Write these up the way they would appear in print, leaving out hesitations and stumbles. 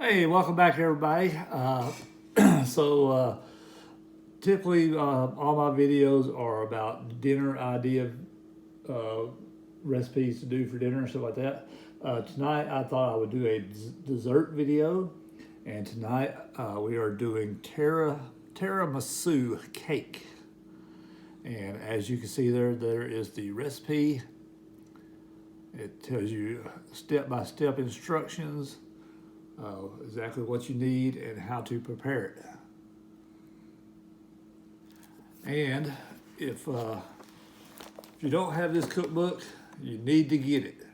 Hey, welcome back, everybody. Typically, all my videos are about dinner idea uh, recipes to do for dinner and stuff like that. Tonight, I thought I would do a dessert video, and tonight we are doing tiramisu cake. And as you can see there is the recipe. It tells you step-by-step instructions, exactly what you need and how to prepare it. And if you don't have this cookbook, you need to get it,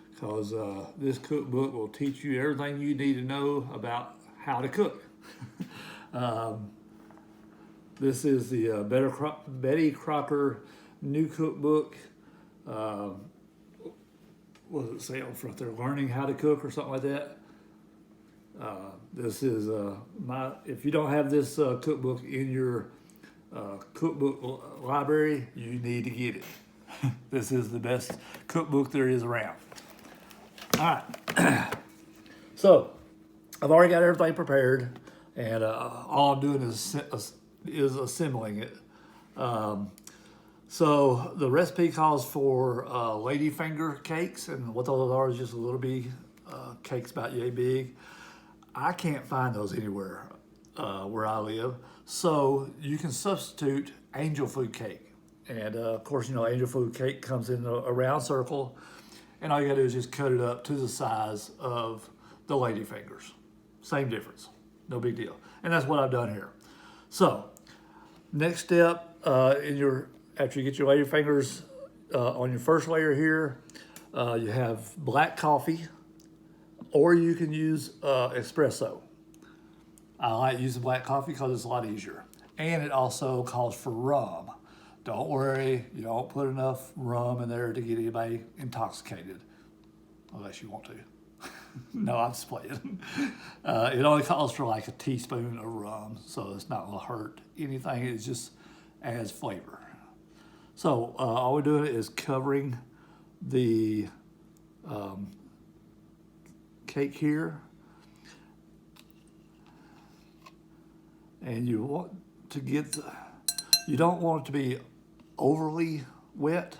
because this cookbook will teach you everything you need to know about how to cook. This is the Betty Crocker new cookbook. What does it say on front there? Learning how to cook or something like that. This is if you don't have this cookbook in your cookbook library, you need to get it. This is the best cookbook there is around. All right. So I've already got everything prepared, and all I'm doing is assembling it. So the recipe calls for ladyfinger cakes, and what those are is just a little bitty cakes about yay big. I can't find those anywhere where I live, so you can substitute angel food cake. And of course, you know, angel food cake comes in a round circle, and all you gotta do is just cut it up to the size of the ladyfingers. Same difference, no big deal. And that's what I've done here. So next step, after you get your ladyfingers on your first layer here, you have black coffee, or you can use espresso. I like using black coffee because it's a lot easier. And it also calls for rum. Don't worry, you don't put enough rum in there to get anybody intoxicated, unless you want to. No, I'm just playing. It only calls for like a teaspoon of rum, so it's not gonna hurt anything. It just adds flavor. So all we're doing is covering the cake here, and you want to you don't want it to be overly wet,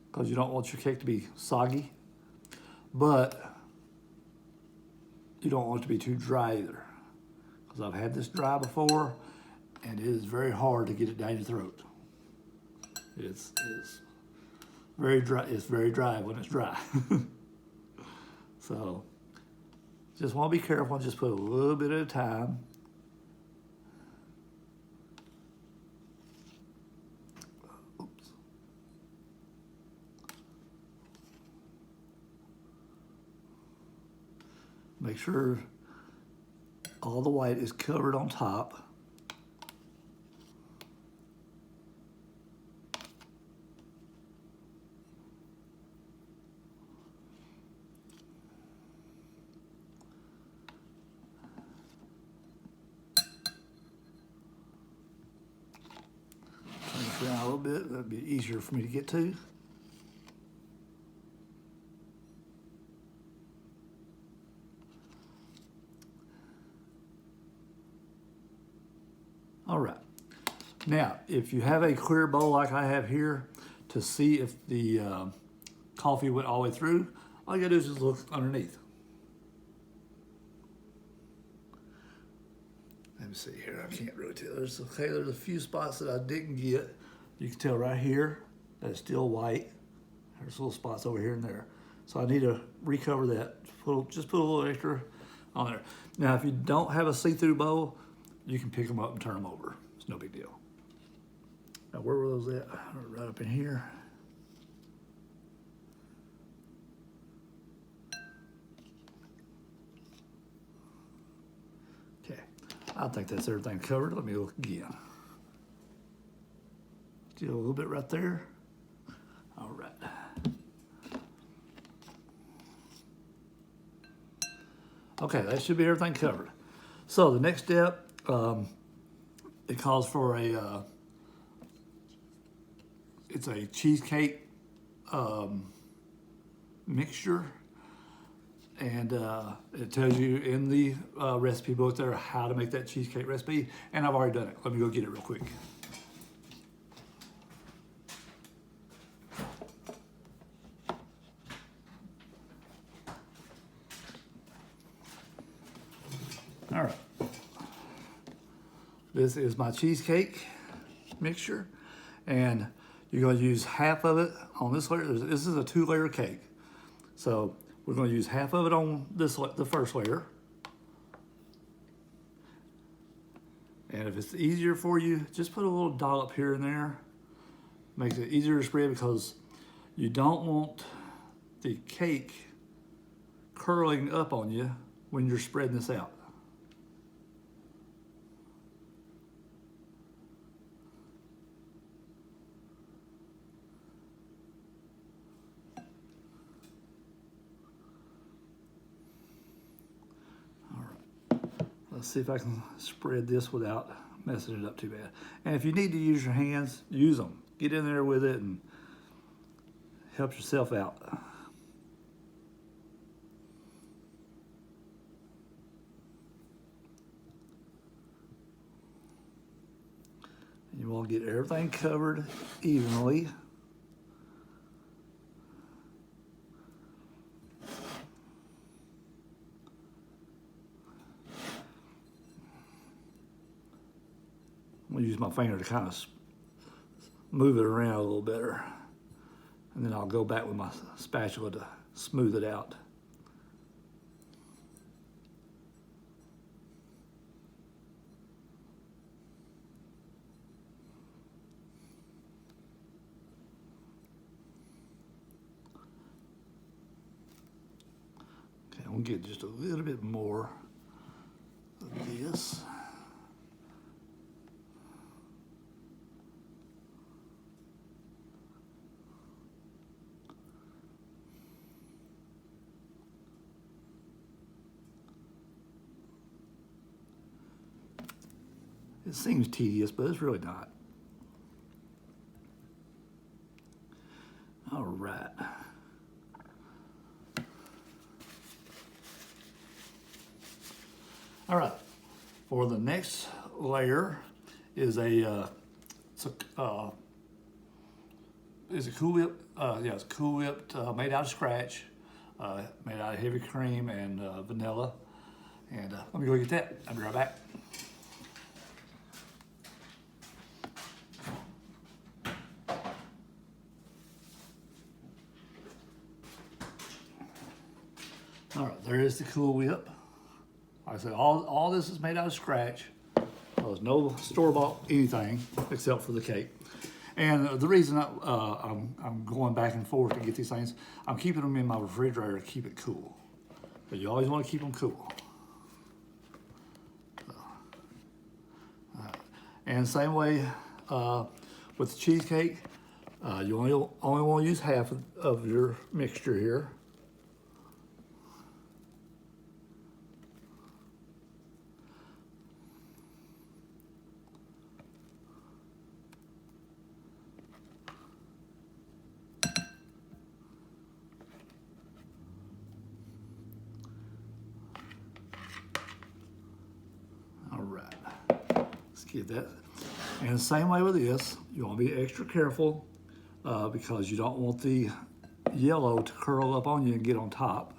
because you don't want your cake to be soggy, but you don't want it to be too dry either, because I've had this dry before, and it is very hard to get it down your throat. It's very dry. It's very dry when it's dry. So just want to be careful and just put a little bit at a time. Oops. Make sure all the white is covered on top. Around a little bit, that'd be easier for me to get to. All right. Now, if you have a clear bowl like I have here, to see if the coffee went all the way through, all you gotta do is just look underneath. Let me see here, I can't really tell. There's a few spots that I didn't get. You can tell right here that it's still white. There's little spots over here and there. So I need to recover that. Just put a little extra on there. Now, if you don't have a see-through bowl, you can pick them up and turn them over. It's no big deal. Now, where were those at? Right up in here. Okay, I think that's everything covered. Let me look again. Still a little bit right there. All right. Okay, that should be everything covered. So the next step, it calls for it's a cheesecake mixture. and it tells you in the recipe book there how to make that cheesecake recipe, and I've already done it. Let me go get it real quick. All right. This is my cheesecake mixture, and you're going to use half of it on this layer. This is a 2-layer cake, so we're going to use half of it on the first layer. And if it's easier for you, just put a little dollop here and there. Makes it easier to spread because you don't want the cake curling up on you when you're spreading this out. Let's see if I can spread this without messing it up too bad. And if you need to use your hands, use them. Get in there with it and help yourself out. And you want to get everything covered evenly. I'm gonna use my finger to kind of move it around a little better. And then I'll go back with my spatula to smooth it out. Okay, I'm gonna get just a little bit more of this. It seems tedious, but it's really not. All right. All right. For the next layer is a Cool Whip. It's Cool Whipped, made out of scratch, made out of heavy cream and vanilla. And let me go get that. I'll be right back. All right, there is the Cool Whip. Like I said, all this is made out of scratch. There's no store-bought anything except for the cake. And the reason I'm going back and forth to get these things, I'm keeping them in my refrigerator to keep it cool. But you always want to keep them cool. And same way with the cheesecake, you only want to use half of your mixture here. Get that. And the same way with this, you want to be extra careful because you don't want the yellow to curl up on you and get on top.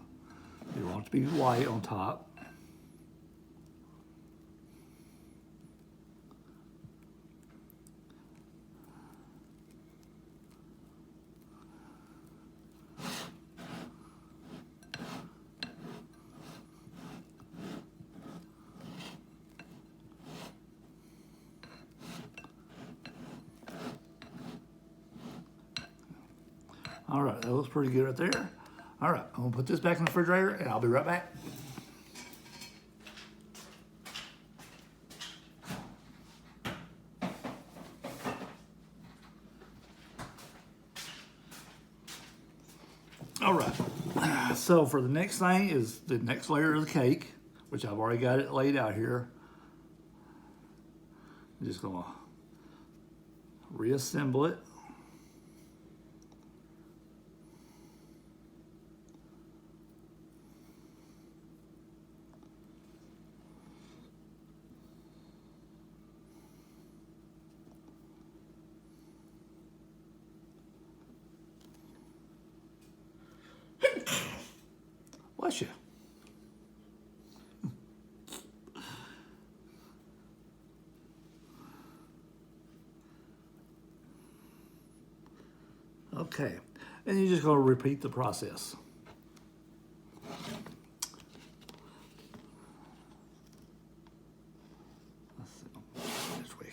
You want it to be white on top. All right, that looks pretty good right there. All right, I'm gonna put this back in the refrigerator and I'll be right back. All right, so for the next thing is the next layer of the cake, which I've already got it laid out here. I'm just gonna reassemble it. Bless you. Okay, and you're just going to repeat the process. Let's see, this way.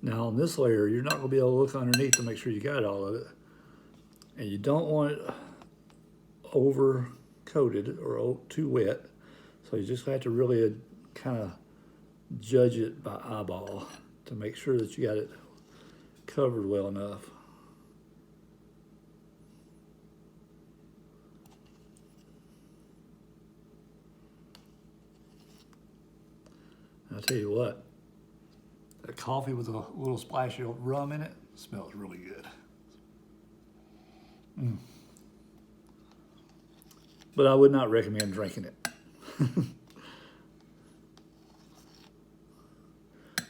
Now on this layer, you're not going to be able to look underneath to make sure you got all of it. And you don't want it over coated or too wet. So you just have to really kind of judge it by eyeball to make sure that you got it covered well enough. I'll tell you what, that coffee with a little splash of rum in it smells really good. But I would not recommend drinking it.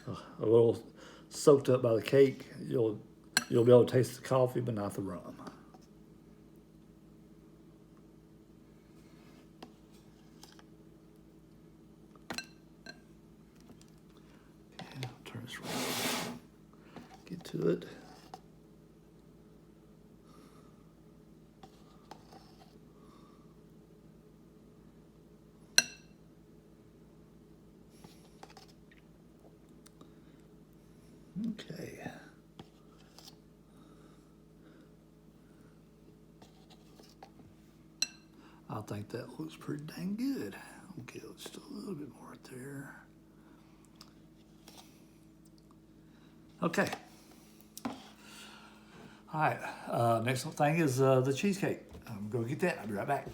A little soaked up by the cake, you'll be able to taste the coffee, but not the rum. Okay, I'll turn this around. Get to it. Okay. I think that looks pretty dang good. Okay, just a little bit more right there. Okay. All right, next thing is the cheesecake. I'm gonna get that, I'll be right back.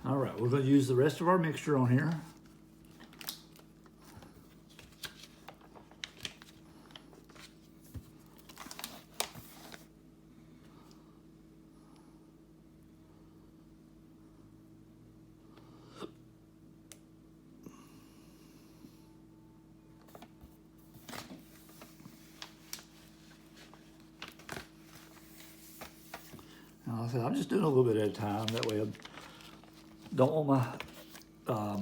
All right, we're going to use the rest of our mixture on here. Now, like I said, I'm just doing a little bit at a time. That way I don't want my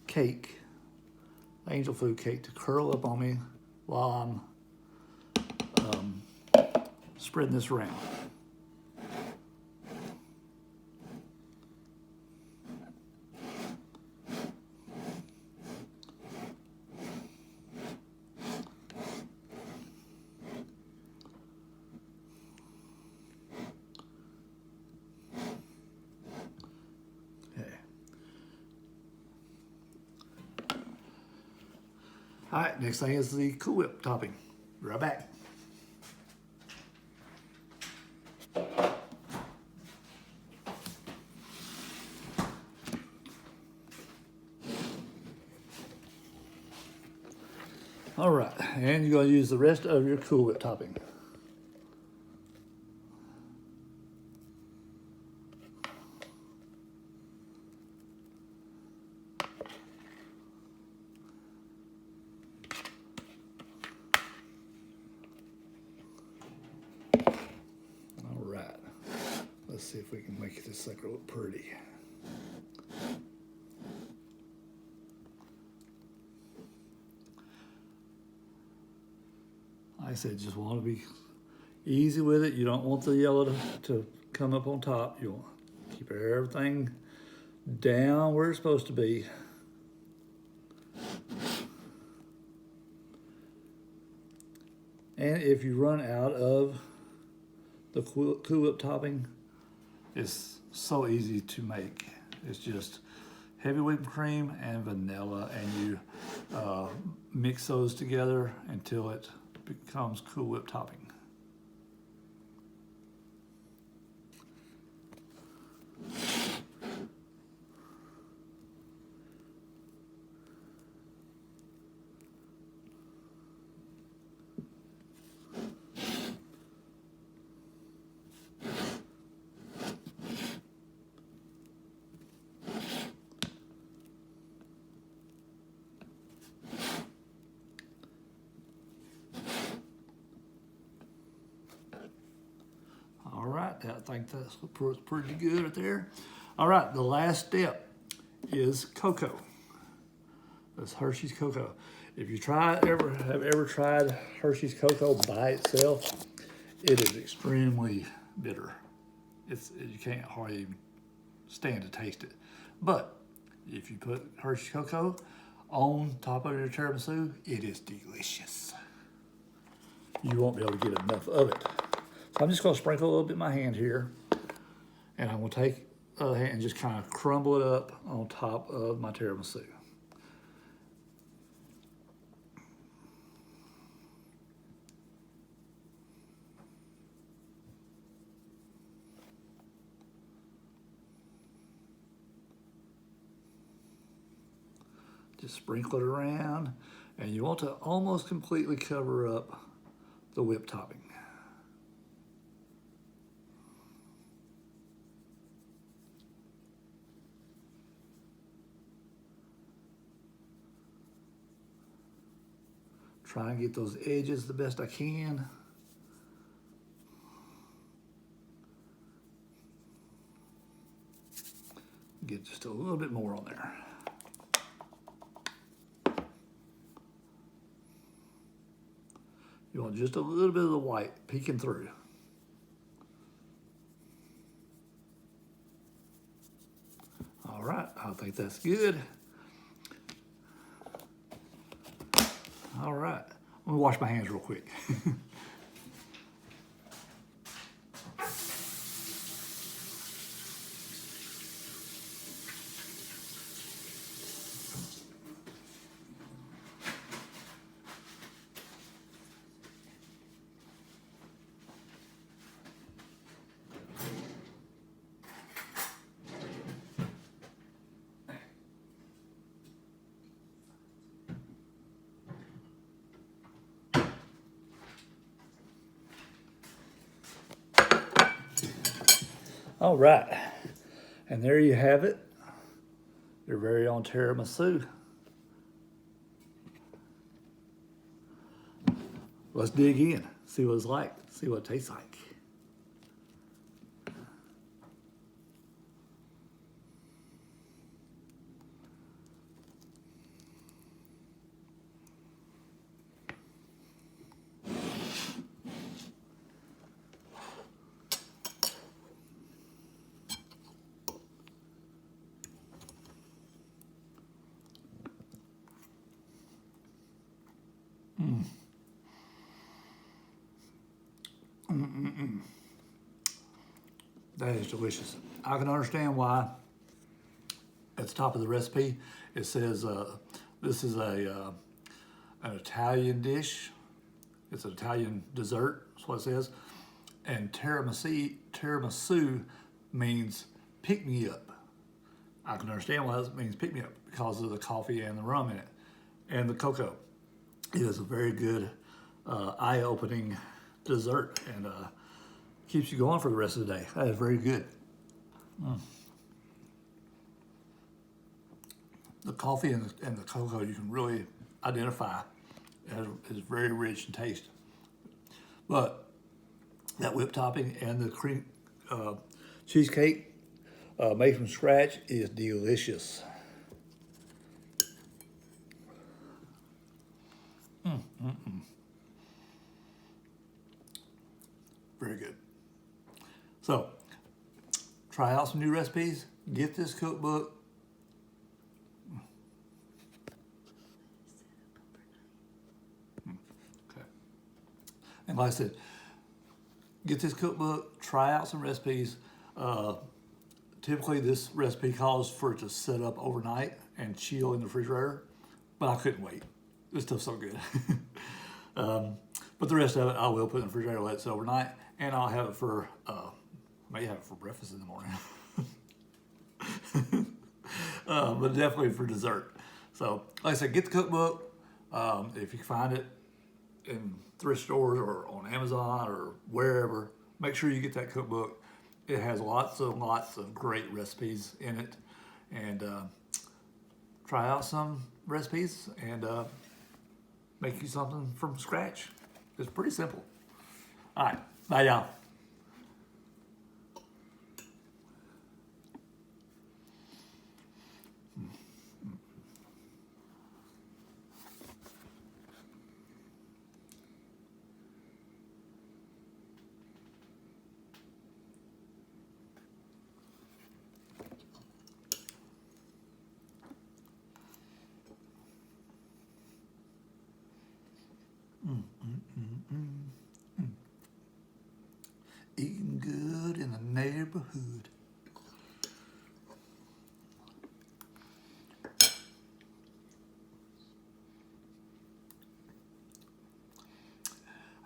cake, angel food cake, to curl up on me while I'm spreading this around. All right, next thing is the Cool Whip topping. Be right back. All right, and you're going to use the rest of your Cool Whip topping. Let's see if we can make this sucker look pretty. Like I said, just want to be easy with it. You don't want the yellow to come up on top. You want to keep everything down where it's supposed to be. And if you run out of the Cool Whip topping, it's so easy to make. It's just heavy whipped cream and vanilla, and you mix those together until it becomes Cool Whip topping. right, I think that's pretty good right there. All right, the last step is cocoa. That's Hershey's cocoa. If you have ever tried Hershey's cocoa by itself, it is extremely bitter. You can't hardly even stand to taste it. But if you put Hershey's cocoa on top of your tiramisu, it is delicious. You won't be able to get enough of it. So I'm just going to sprinkle a little bit in my hand here, and I'm going to take the other hand and just kind of crumble it up on top of my tiramisu. Just sprinkle it around, and you want to almost completely cover up the whipped topping. Try and get those edges the best I can. Get just a little bit more on there. You want just a little bit of the white peeking through. All right, I think that's good. All right, I'm gonna wash my hands real quick. All right, and there you have it, your very own tiramisu. Let's dig in, see what it's like, see what it tastes like. That is delicious. I can understand why at the top of the recipe it says this is an Italian dish. It's an Italian dessert, that's what it says. And tiramisu means pick me up. I can understand why it means pick me up because of the coffee and the rum in it and the cocoa. It is a very good eye-opening dessert and keeps you going for the rest of the day. That is very good. The coffee and the cocoa you can really identify as is very rich in taste. But that whipped topping and the cream cheesecake made from scratch is delicious. Very good. So, try out some new recipes. Get this cookbook. Okay. And like I said, get this cookbook, try out some recipes. Typically this recipe calls for it to set up overnight and chill in the refrigerator, but I couldn't wait. This stuff's so good. But the rest of it I will put in the refrigerator, let it sit overnight, and I'll have it for, may have it for breakfast in the morning. But definitely for dessert. So, like I said, get the cookbook. If you can find it in thrift stores or on Amazon or wherever, make sure you get that cookbook. It has lots of great recipes in it. And try out some recipes and make you something from scratch. It's pretty simple. All right, bye y'all. Eating good in the neighborhood.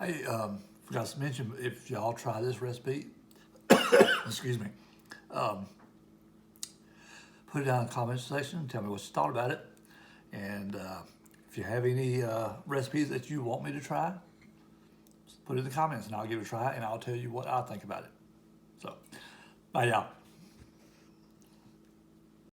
Hey, forgot to mention, if y'all try this recipe, excuse me, put it down in the comments section. Tell me what you thought about it. And if you have any recipes that you want me to try, put it in the comments and I'll give it a try and I'll tell you what I think about it. So, bye y'all.